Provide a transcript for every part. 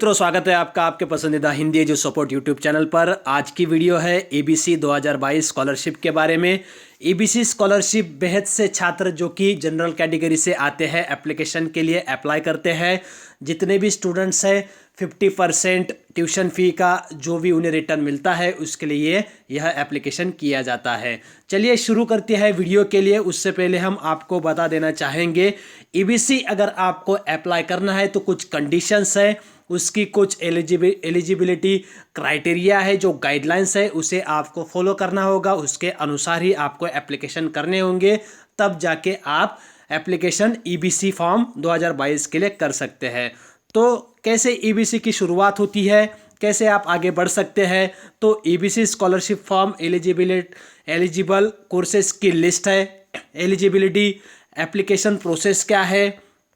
मित्रों, स्वागत है आपका आपके पसंदीदा Hindi edu support YouTube channel पर। आज की वीडियो है एबीसी 2022 स्कॉलरशिप के बारे में। एबीसी स्कॉलरशिप बेहद से छात्र जो कि जनरल कैटेगरी से आते हैं एप्लीकेशन के लिए अप्लाई करते हैं। जितने भी स्टूडेंट्स हैं 50% ट्यूशन फ़ी का जो भी उन्हें रिटर्न मिलता है उसके लिए यह एप्लीकेशन किया जाता है। चलिए शुरू करते हैं वीडियो के लिए। उससे पहले हम आपको बता देना चाहेंगे ईबीसी अगर आपको अप्लाई करना है तो कुछ कंडीशंस है, उसकी कुछ एलिजिबिलिटी क्राइटेरिया है, जो गाइडलाइंस है उसे आपको फॉलो करना होगा। उसके अनुसार ही आपको एप्लीकेशन करने होंगे, तब जाके आप एप्लीकेशन ईबीसी फॉर्म 2022 के लिए कर सकते हैं। तो कैसे ईबीसी की शुरुआत होती है, कैसे आप आगे बढ़ सकते हैं, तो EBC scholarship form eligible courses की लिस्ट है, एलिजिबिलिटी, एप्लीकेशन प्रोसेस क्या है,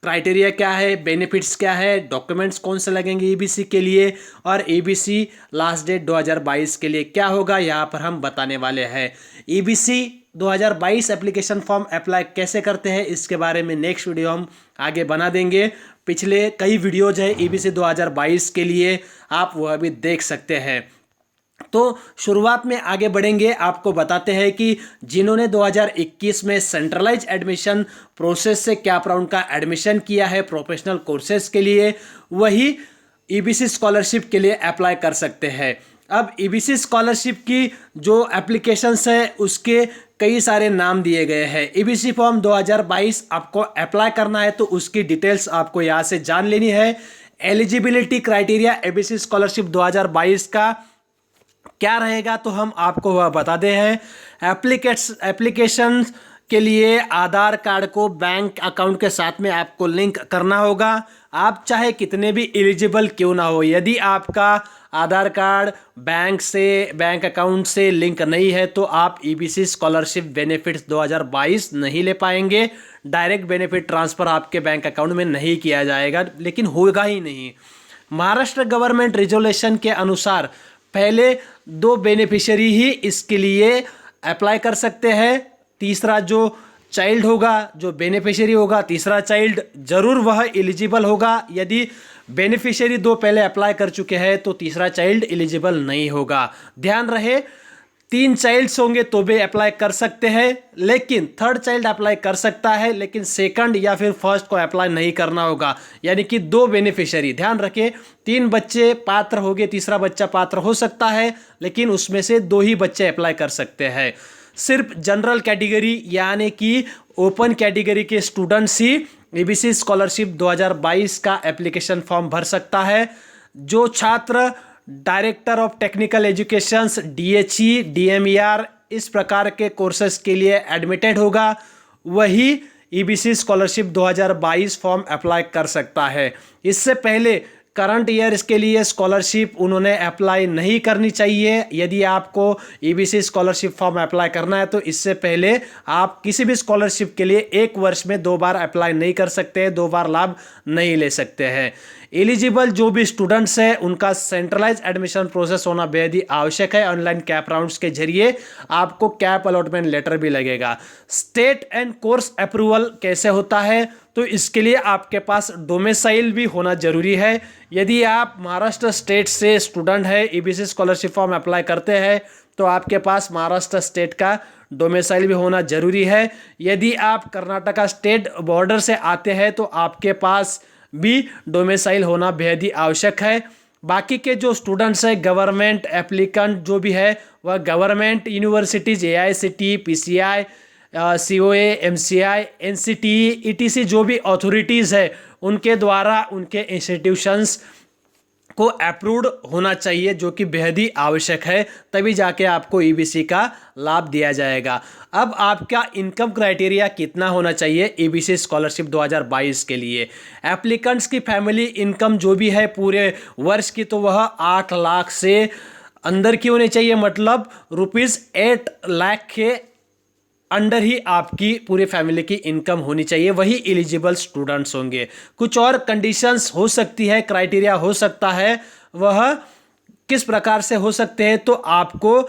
क्राइटेरिया क्या है, बेनिफिट्स क्या है, डॉक्यूमेंट्स कौन से लगेंगे ईबीसी के लिए, और ईबीसी लास्ट डेट 2022 के लिए क्या होगा यहाँ पर हम बताने वाले हैं। ईबीसी 2022 एप्लीकेशन फॉर्म अप्लाई कैसे करते हैं इसके बारे में नेक्स्ट वीडियो हम आगे बना देंगे। पिछले कई वीडियोज है ईबीसी 2022 के लिए, आप वह भी देख सकते हैं। तो शुरुआत में आगे बढ़ेंगे, आपको बताते हैं कि जिन्होंने 2021 में सेंट्रलाइज एडमिशन प्रोसेस से कैप राउंड का एडमिशन किया है प्रोफेशनल कोर्सेज के लिए, वही ईबीसी स्कॉलरशिप के लिए अप्लाई कर सकते हैं। अब ईबीसी स्कॉलरशिप की जो एप्लीकेशंस है उसके कई सारे नाम दिए गए हैं। ईबीसी फॉर्म 2022 आपको अप्लाई करना है तो उसकी डिटेल्स आपको यहाँ से जान लेनी है। एलिजिबिलिटी क्राइटेरिया ईबीसी स्कॉलरशिप 2022 का क्या रहेगा तो हम आपको वह बता दे हैं। एप्लीकेशन के लिए आधार कार्ड को बैंक अकाउंट के साथ में आपको लिंक करना होगा। आप चाहे कितने भी एलिजिबल क्यों ना हो, यदि आपका आधार कार्ड बैंक अकाउंट से लिंक नहीं है तो आप ईबीसी स्कॉलरशिप बेनिफिट्स 2022 नहीं ले पाएंगे। डायरेक्ट बेनिफिट ट्रांसफ़र आपके बैंक अकाउंट में नहीं किया जाएगा, लेकिन होगा ही नहीं। महाराष्ट्र गवर्नमेंट रेजोल्यूशन के अनुसार पहले 2 बेनिफिशियरी ही इसके लिए अप्लाई कर सकते हैं। तीसरा जो चाइल्ड होगा, जो बेनिफिशियरी होगा, तीसरा चाइल्ड जरूर वह एलिजिबल होगा। यदि बेनिफिशियरी 2 पहले अप्लाई कर चुके हैं तो तीसरा चाइल्ड एलिजिबल नहीं होगा। ध्यान रहे 3 चाइल्ड्स होंगे तो भी अप्लाई कर सकते हैं, लेकिन थर्ड चाइल्ड अप्लाई कर सकता है, लेकिन सेकंड या फिर फर्स्ट को अप्लाई नहीं करना होगा। यानी कि 2 बेनिफिशियरी, ध्यान रखें 3 बच्चे पात्र होंगे, तीसरा बच्चा पात्र हो सकता है, लेकिन उसमें से 2 ही बच्चे अप्लाई कर सकते हैं। सिर्फ जनरल कैटेगरी यानी कि ओपन कैटेगरी के स्टूडेंट्स ही ईबीसी स्कॉलरशिप 2022 का एप्लीकेशन फॉर्म भर सकता है। जो छात्र director of technical educations डीएचई DMER इस प्रकार के कोर्सेज के लिए एडमिटेड होगा, वही ईबीसी स्कॉलरशिप 2022 फॉर्म अप्लाई कर सकता है। इससे पहले करंट ईयर इसके लिए स्कॉलरशिप उन्होंने अप्लाई नहीं करनी चाहिए। यदि आपको ईबीसी स्कॉलरशिप फॉर्म अप्लाई करना है तो इससे पहले आप किसी भी स्कॉलरशिप के लिए 1 वर्ष में 2 बार अप्लाई नहीं कर सकते, 2 बार लाभ नहीं ले सकते हैं। एलिजिबल जो भी स्टूडेंट्स हैं उनका सेंट्रलाइज एडमिशन प्रोसेस होना बेहद ही आवश्यक है। ऑनलाइन कैप राउंड्स के जरिए आपको कैप अलॉटमेंट लेटर भी लगेगा। स्टेट एंड कोर्स अप्रूवल कैसे होता है तो इसके लिए आपके पास डोमिसाइल भी होना जरूरी है। यदि आप महाराष्ट्र स्टेट से स्टूडेंट है, ईबीसी स्कॉलरशिप फॉर्म अप्लाई करते हैं तो आपके पास महाराष्ट्र स्टेट का डोमिसाइल भी होना जरूरी है। यदि आप कर्नाटका स्टेट बॉर्डर से आते हैं तो आपके पास भी डोमिसाइल होना बेहद ही आवश्यक है। बाकी के जो स्टूडेंट्स हैं, गवर्नमेंट एप्लीकेंट जो भी है वह government universities AICT PCI COA MCI NCTE etc जो भी अथॉरिटीज़ है उनके द्वारा उनके इंस्टीट्यूशंस को अप्रूव्ड होना चाहिए, जो कि बेहद ही आवश्यक है, तभी जाके आपको ईबीसी का लाभ दिया जाएगा। अब आपका इनकम क्राइटेरिया कितना होना चाहिए ईबीसी स्कॉलरशिप 2022 के लिए? एप्लीकेंट्स की फैमिली इनकम जो भी है पूरे वर्ष की तो वह 8 लाख से अंदर की होनी चाहिए, मतलब ₹8 लाख के अंडर ही आपकी पूरी फैमिली की इनकम होनी चाहिए, वही एलिजिबल स्टूडेंट्स होंगे। कुछ और कंडीशंस हो सकती है, क्राइटेरिया हो सकता है, वह किस प्रकार से हो सकते हैं तो आपको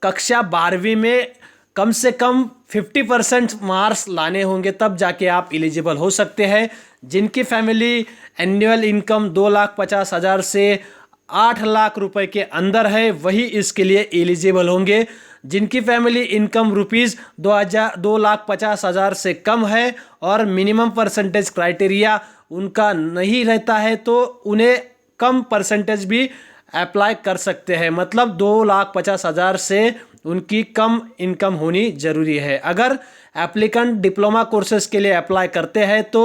कक्षा 12वीं में कम से कम 50% मार्क्स लाने होंगे, तब जाके आप एलिजिबल हो सकते हैं। जिनकी फैमिली एनुअल इनकम 2,50,000 से 8 लाख रुपए के अंदर है वही इसके लिए एलिजिबल होंगे। जिनकी फैमिली इनकम रुपीज़ 2,50,000 से कम है और मिनिमम परसेंटेज क्राइटेरिया उनका नहीं रहता है तो उन्हें कम परसेंटेज भी अप्लाई कर सकते हैं। मतलब 2,50,000 से उनकी कम इनकम होनी ज़रूरी है। अगर एप्लीकेंट डिप्लोमा कोर्सेज के लिए अप्लाई करते हैं तो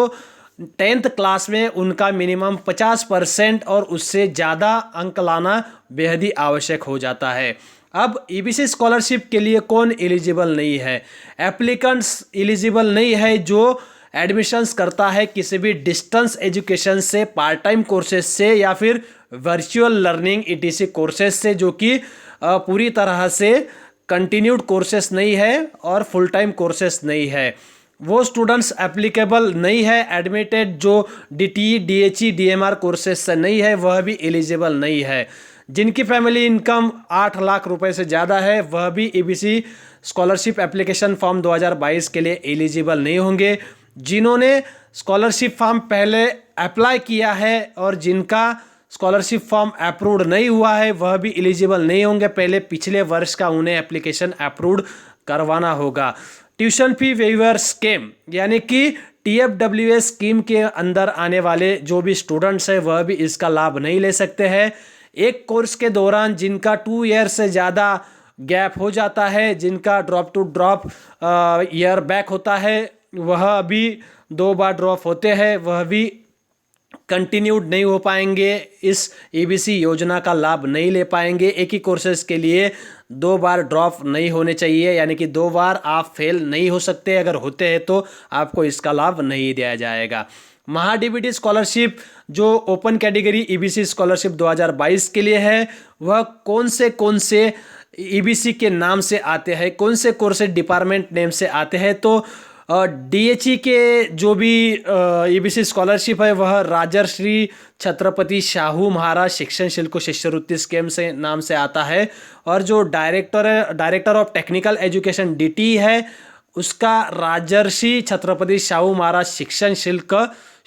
10th क्लास में उनका मिनिमम 50% और उससे ज़्यादा अंक लाना बेहद ही आवश्यक हो जाता है। अब ईबीसी स्कॉलरशिप के लिए कौन एलिजिबल नहीं है? एप्लीकेंट्स एलिजिबल नहीं है जो एडमिशन्स करता है किसी भी डिस्टेंस एजुकेशन से, पार्ट टाइम कोर्सेज से या फिर वर्चुअल लर्निंग ईटीसी कोर्सेज से, जो कि पूरी तरह से कंटिन्यूड कोर्सेज नहीं है और फुल टाइम कोर्सेज नहीं है। वो स्टूडेंट्स एप्लीकेबल नहीं है। एडमिटेड जो डीटी, डीएचई, डीएमआर कोर्सेज से नहीं है वह भी एलिजिबल नहीं है। जिनकी फैमिली इनकम 8 लाख रुपए से ज़्यादा है वह भी ईबीसी स्कॉलरशिप एप्लीकेशन फॉर्म 2022 के लिए एलिजिबल नहीं होंगे। जिन्होंने स्कॉलरशिप फॉर्म पहले अप्लाई किया है और जिनका स्कॉलरशिप फॉर्म अप्रूव्ड नहीं हुआ है वह भी एलिजिबल नहीं होंगे। पहले पिछले वर्ष का उन्हें एप्लीकेशन अप्रूव्ड करवाना होगा। ट्यूशन फी वेवर स्कीम यानी कि TFWS स्कीम के अंदर आने वाले जो भी स्टूडेंट्स हैं वह भी इसका लाभ नहीं ले सकते हैं। एक कोर्स के दौरान जिनका 2 ईयर से ज़्यादा गैप हो जाता है, जिनका drop to drop year back होता है, वह भी 2 बार ड्रॉप होते हैं, वह भी कंटिन्यूड नहीं हो पाएंगे, इस ईबीसी योजना का लाभ नहीं ले पाएंगे। एक ही कोर्सेज के लिए 2 बार ड्रॉप नहीं होने चाहिए, यानी कि 2 बार आप फेल नहीं हो सकते। अगर होते हैं तो आपको इसका लाभ नहीं दिया जाएगा। महाडीबीटी स्कॉलरशिप जो ओपन कैटेगरी ईबीसी स्कॉलरशिप 2022 के लिए है, वह कौन से ईबीसी के नाम से आते हैं, कौन से कोर्सेज डिपार्टमेंट नेम से आते हैं? तो डीएचई के जो भी ईबीसी स्कॉलरशिप है वह राजर्षि छत्रपति शाहू महाराज शिक्षण शुल्क शिष्यवृत्ति स्कीम से नाम से आता है। और जो director of technical education DT है उसका राजर्षि छत्रपति शाहू महाराज शिक्षण शुल्क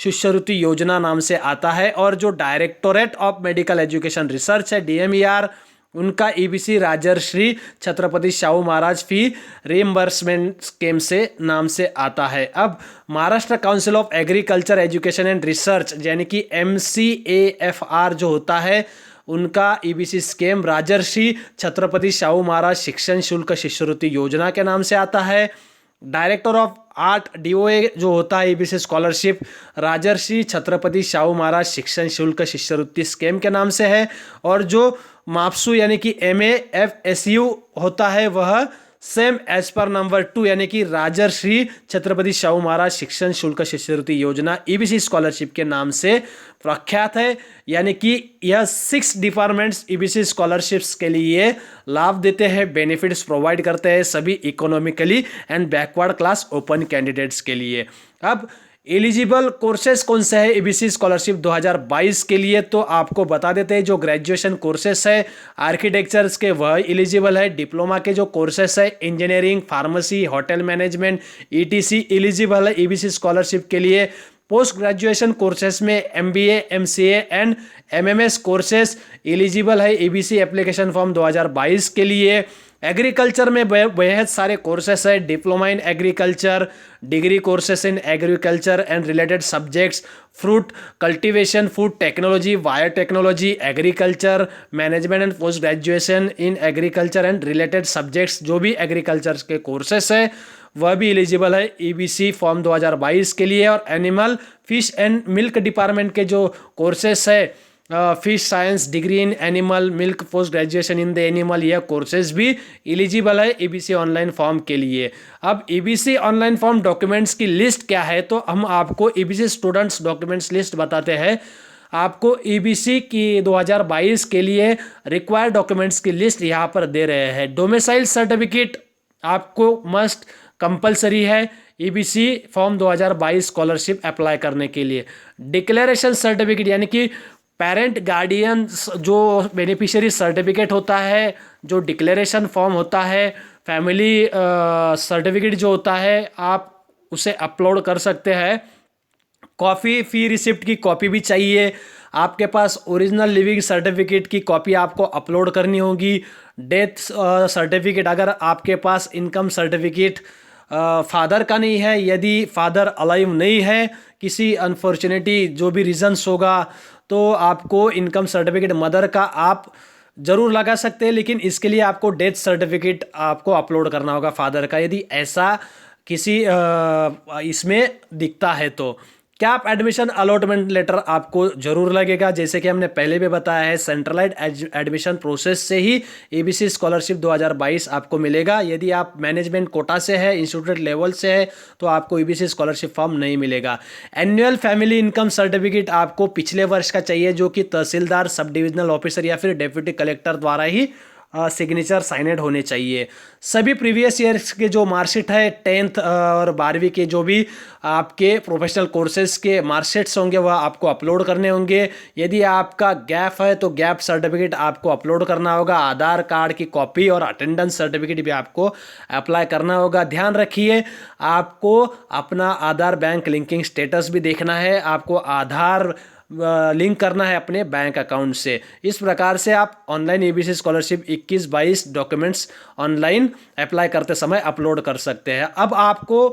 शिष्यवृत्ति योजना नाम से आता है। और जो directorate of medical education research है DMER, उनका ईबीसी राजर्षि छत्रपति शाहू महाराज फी रिइंबर्समेंट स्कीम से नाम से आता है। अब Maharashtra council of agriculture education and research यानी कि MCAFR जो होता है, उनका ईबीसी स्कीम राजर्षि छत्रपति शाहू महाराज शिक्षण शुल्क शिष्यवृत्ति योजना के नाम से आता है। डायरेक्टर ऑफ आर्ट DOA जो होता है ईबीसी स्कॉलरशिप राजर्षि छत्रपति शाहू महाराज शिक्षण शुल्क शिष्यवृत्ति स्कीम के नाम से है। और जो मापसू यानी कि MAFSU होता है वह सेम एज पर नंबर 2 यानी कि राजर्षि छत्रपति शाहू महाराज शिक्षण शुल्क शिष्यवृत्ति योजना ईबीसी स्कॉलरशिप के नाम से प्रख्यात है। यानी कि यह 6 डिपार्टमेंट्स ईबीसी स्कॉलरशिप्स के लिए लाभ देते हैं, बेनिफिट्स प्रोवाइड करते हैं सभी economically and backward class open candidates के लिए। अब एलिजिबल कोर्सेज कौन से है ईबीसी स्कॉलरशिप 2022 के लिए, तो आपको बता देते हैं। जो ग्रेजुएशन कोर्सेस है आर्किटेक्चर्स के वह एलिजिबल है। डिप्लोमा के जो कोर्सेस है engineering, pharmacy, hotel management ETC eligible है ईबीसी स्कॉलरशिप के लिए। पोस्ट ग्रेजुएशन कोर्सेस में MBA, MCA and MMS courses eligible है ईबीसी एप्लीकेशन फॉर्म 2022 के लिए। एग्रीकल्चर में बेहद सारे कोर्सेस है, diploma in agriculture, degree courses in agriculture and related subjects, fruit cultivation, food technology, biotechnology, agriculture management and post graduation in agriculture and related subjects. जो भी agriculture के courses है वह भी एलिजिबल है ईबीसी फॉर्म 2022 के लिए। और animal, fish and milk department के जो कोर्सेस है fish science, degree in animal milk, post graduation in the animal, यह कोर्सेज भी एलिजिबल है ईबीसी ऑनलाइन फॉर्म के लिए। अब ईबीसी ऑनलाइन फॉर्म डॉक्यूमेंट्स की लिस्ट क्या है, तो हम आपको ईबीसी स्टूडेंट्स डॉक्यूमेंट्स लिस्ट बताते हैं। आपको ईबीसी की 2022 के लिए रिक्वायर्ड डॉक्यूमेंट्स की लिस्ट यहाँ पर दे रहे हैं। डोमिसाइल सर्टिफिकेट आपको मस्ट कंपलसरी है ईबीसी फॉर्म 2022 स्कॉलरशिप अप्लाई करने के लिए। डिक्लेरेशन सर्टिफिकेट यानी कि पेरेंट गार्डियन जो बेनिफिशियरी सर्टिफिकेट होता है, जो डिक्लेरेशन फॉर्म होता है, फैमिली सर्टिफिकेट जो होता है आप उसे अपलोड कर सकते हैं। कॉपी फी रिसिप्ट की कॉपी भी चाहिए। आपके पास ओरिजिनल लिविंग सर्टिफिकेट की कॉपी आपको अपलोड करनी होगी। डेथ सर्टिफिकेट, अगर आपके पास इनकम सर्टिफिकेट फादर का नहीं है, यदि फादर अलाइव नहीं है, किसी अनफॉर्चुनेटली जो भी रीजंस होगा, तो आपको इनकम सर्टिफिकेट मदर का आप जरूर लगा सकते हैं, लेकिन इसके लिए आपको डेथ सर्टिफिकेट आपको अपलोड करना होगा फादर का, यदि ऐसा किसी इसमें दिखता है तो। कैप एडमिशन अलॉटमेंट लेटर आपको जरूर लगेगा, जैसे कि हमने पहले भी बताया है, सेंट्रलाइज्ड एडमिशन प्रोसेस से ही एबीसी स्कॉलरशिप 2022 आपको मिलेगा। यदि आप मैनेजमेंट कोटा से है, इंस्टीट्यूट लेवल से है, तो आपको एबीसी स्कॉलरशिप फॉर्म नहीं मिलेगा। एनुअल फैमिली इनकम सर्टिफिकेट आपको पिछले वर्ष का चाहिए, जो कि तहसीलदार, सब डिविजनल ऑफिसर या फिर डेप्यूटी कलेक्टर द्वारा ही सिग्नेचर साइनेड होने चाहिए। सभी प्रीवियस ईयर्स के जो मार्कशीट है, 10th और 12वीं के जो भी आपके प्रोफेशनल कोर्सेज के मार्कशीट्स होंगे वह आपको अपलोड करने होंगे। यदि आपका गैप है तो गैप सर्टिफिकेट आपको अपलोड करना होगा। आधार कार्ड की कॉपी और अटेंडेंस सर्टिफिकेट भी आपको अप्लाई करना होगा। ध्यान रखिए, आपको अपना आधार बैंक लिंकिंग स्टेटस भी देखना है, आपको आधार लिंक करना है अपने बैंक अकाउंट से। इस प्रकार से आप online ABC scholarship 21-22 documents online apply करते समय अपलोड कर सकते हैं। अब आपको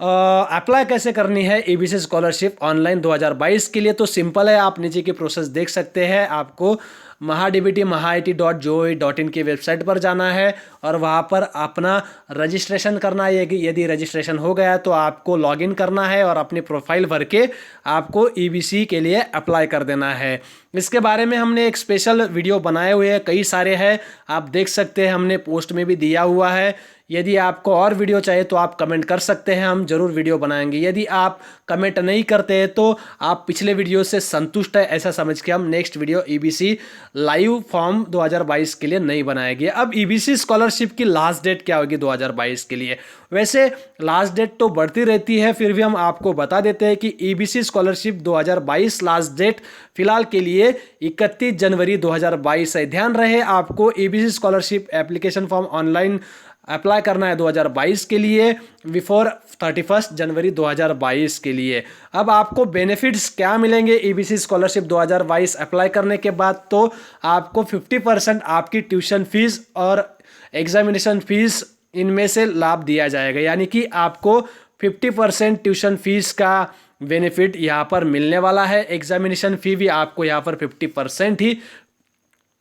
अप्लाई कैसे करनी है एबीसी स्कॉलरशिप ऑनलाइन 2022 के लिए, तो सिंपल है, आप नीचे की प्रोसेस देख सकते हैं। आपको maha.dbt.maha.it.gov.in की वेबसाइट पर जाना है और वहाँ पर अपना रजिस्ट्रेशन करना है। यदि रजिस्ट्रेशन हो गया तो आपको लॉगिन करना है और अपनी प्रोफाइल भर के आपको ईबीसी के लिए अप्लाई कर देना है। इसके बारे में हमने एक स्पेशल वीडियो बनाए हुए हैं, कई सारे हैं, आप देख सकते हैं, हमने पोस्ट में भी दिया हुआ है। यदि आपको और वीडियो चाहिए तो आप कमेंट कर सकते हैं, हम जरूर वीडियो बनाएंगे। यदि आप कमेंट नहीं करते हैं तो आप पिछले वीडियो से संतुष्ट है ऐसा समझ के हम next video EBC live form 2022 के लिए नहीं बनाएंगे। अब ईबीसी स्कॉलरशिप की लास्ट डेट क्या होगी 2022 के लिए? वैसे लास्ट डेट तो बढ़ती रहती है, फिर भी हम आपको बता देते हैं कि ईबीसी स्कॉलरशिप 2022 लास्ट डेट फिलहाल के लिए 31 जनवरी 2022 है। ध्यान रहे, आपको EBC scholarship application form online apply करना है 2022 के लिए बिफोर 31 जनवरी 2022 के लिए। अब आपको बेनिफिट्स क्या मिलेंगे ईबीसी स्कॉलरशिप 2022 अप्लाई करने के बाद? तो आपको 50% आपकी ट्यूशन फीस और एग्जामिनेशन फीस इनमें से लाभ दिया जाएगा, यानी कि आपको 50% ट्यूशन फीस का बेनिफिट यहाँ पर मिलने वाला है। एग्जामिनेशन फी भी आपको यहाँ पर 50% ही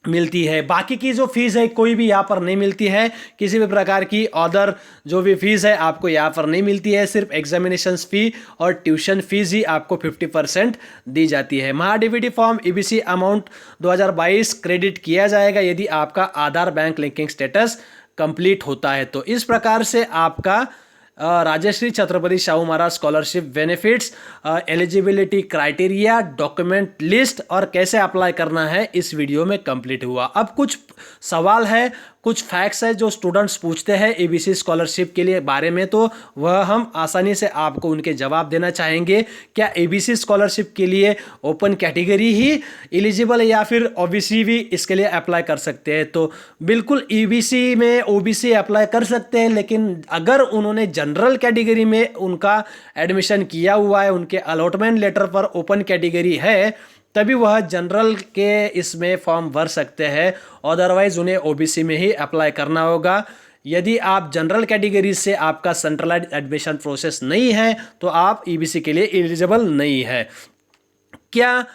मिलती है। बाकी की जो फीस है कोई भी यहाँ पर नहीं मिलती है, किसी भी प्रकार की अदर जो भी फीस है आपको यहाँ पर नहीं मिलती है। सिर्फ एग्जामिनेशन फी और ट्यूशन फीस ही आपको 50% दी जाती है। MahaDBT form EBC amount 2022 credit किया जाएगा यदि आपका Aadhaar bank linking status complete होता है। तो इस प्रकार से आपका Rajshri Chhatrapati Shahu Maharaj scholarship benefits, eligibility criteria, document list और कैसे अप्लाई करना है इस वीडियो में कंप्लीट हुआ। अब कुछ सवाल है, कुछ फैक्ट्स है जो स्टूडेंट्स पूछते हैं एबीसी स्कॉलरशिप के लिए बारे में, तो वह हम आसानी से आपको उनके जवाब देना चाहेंगे। क्या एबीसी स्कॉलरशिप के लिए ओपन कैटेगरी ही एलिजिबल है या फिर ओबीसी भी इसके लिए अप्लाई कर सकते हैं? तो बिल्कुल ईबीसी में ओबीसी अप्लाई कर सकते हैं, लेकिन अगर उन्होंने जनरल कैटेगरी में उनका एडमिशन किया हुआ है, उनके अलॉटमेंट लेटर पर ओपन कैटेगरी है, तभी वह जनरल के इसमें फॉर्म भर सकते हैं। अदरवाइज उन्हें ओबीसी में ही अप्लाई करना होगा। यदि आप जनरल कैटेगरी से आपका सेंट्रलाइज्ड एडमिशन प्रोसेस नहीं है तो आप ईबीसी के लिए एलिजिबल नहीं है। क्या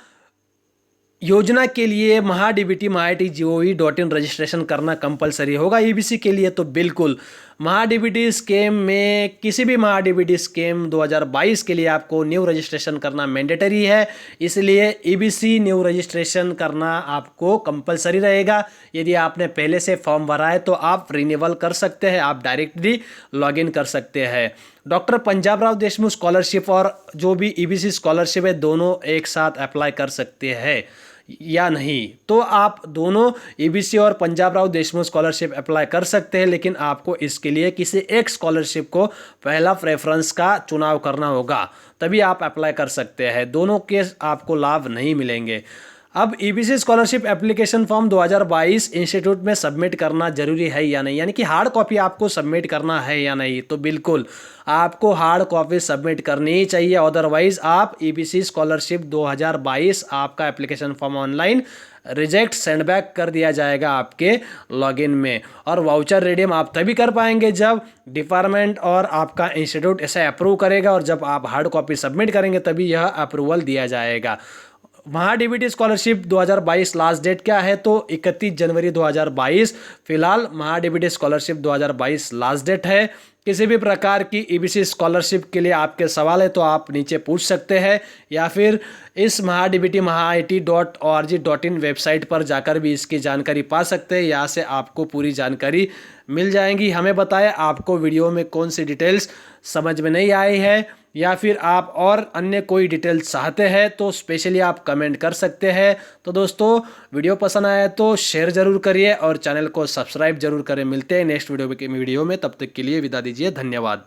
योजना के लिए महाडीबीटी maha.it.gov.in रजिस्ट्रेशन करना कंपलसरी होगा ईबीसी के लिए? तो बिल्कुल, महाडीबीटी स्कीम में किसी भी महाडीबीटी स्कीम 2022 के लिए आपको न्यू रजिस्ट्रेशन करना मैंडेटरी है, इसलिए ईबीसी न्यू रजिस्ट्रेशन करना आपको कंपलसरी रहेगा। यदि आपने पहले से फॉर्म भरा है तो आप रिन्यूअल कर सकते हैं, आप डायरेक्टली लॉगिन कर सकते हैं। डॉक्टर पंजाब राव देशमुख स्कॉलरशिप और जो भी ईबीसी स्कॉलरशिप है दोनों एक साथ अप्लाई कर सकते हैं या नहीं? तो आप दोनों ईबीसी और पंजाब राव देशमुख स्कॉलरशिप अप्लाई कर सकते हैं, लेकिन आपको इसके लिए किसी एक स्कॉलरशिप को पहला प्रेफरेंस का चुनाव करना होगा, तभी आप अप्लाई कर सकते हैं। दोनों के आपको लाभ नहीं मिलेंगे। अब EBC scholarship application form 2022 institute में सबमिट करना जरूरी है या नहीं, यानी कि हार्ड कॉपी आपको सबमिट करना है या नहीं। तो बिल्कुल आपको हार्ड कॉपी सबमिट करनी ही चाहिए, अदरवाइज आप ईबीसी स्कॉलरशिप 2022 आपका एप्लीकेशन फॉर्म ऑनलाइन रिजेक्ट सेंडबैक कर दिया जाएगा आपके लॉगिन में। और वाउचर रिडीम आप तभी कर पाएंगे जब डिपार्टमेंट और आपका इंस्टीट्यूट इसे अप्रूव करेगा, और जब आप हार्ड कॉपी सबमिट करेंगे तभी यह अप्रूवल दिया जाएगा। महाडीबीटी स्कॉलरशिप 2022 लास्ट डेट क्या है, तो 31 जनवरी 2022 फिलहाल महाडीबीटी स्कॉलरशिप 2022 लास्ट डेट है। किसी भी प्रकार की ईबीसी स्कॉलरशिप के लिए आपके सवाल है तो आप नीचे पूछ सकते हैं, या फिर इस महाडीबीटी mahaiti.org.in वेबसाइट पर जाकर भी इसकी जानकारी पा सकते हैं। यहाँ से आपको पूरी जानकारी मिल जाएंगी। हमें बताएं आपको वीडियो में कौन सी डिटेल्स समझ में नहीं आई है, या फिर आप और अन्य कोई डिटेल्स चाहते हैं तो स्पेशली आप कमेंट कर सकते हैं। तो दोस्तों वीडियो पसंद आया तो शेयर जरूर करिए और चैनल को सब्सक्राइब जरूर करें। मिलते हैं नेक्स्ट वीडियो में, तब तक के लिए विदा दीजिए, धन्यवाद।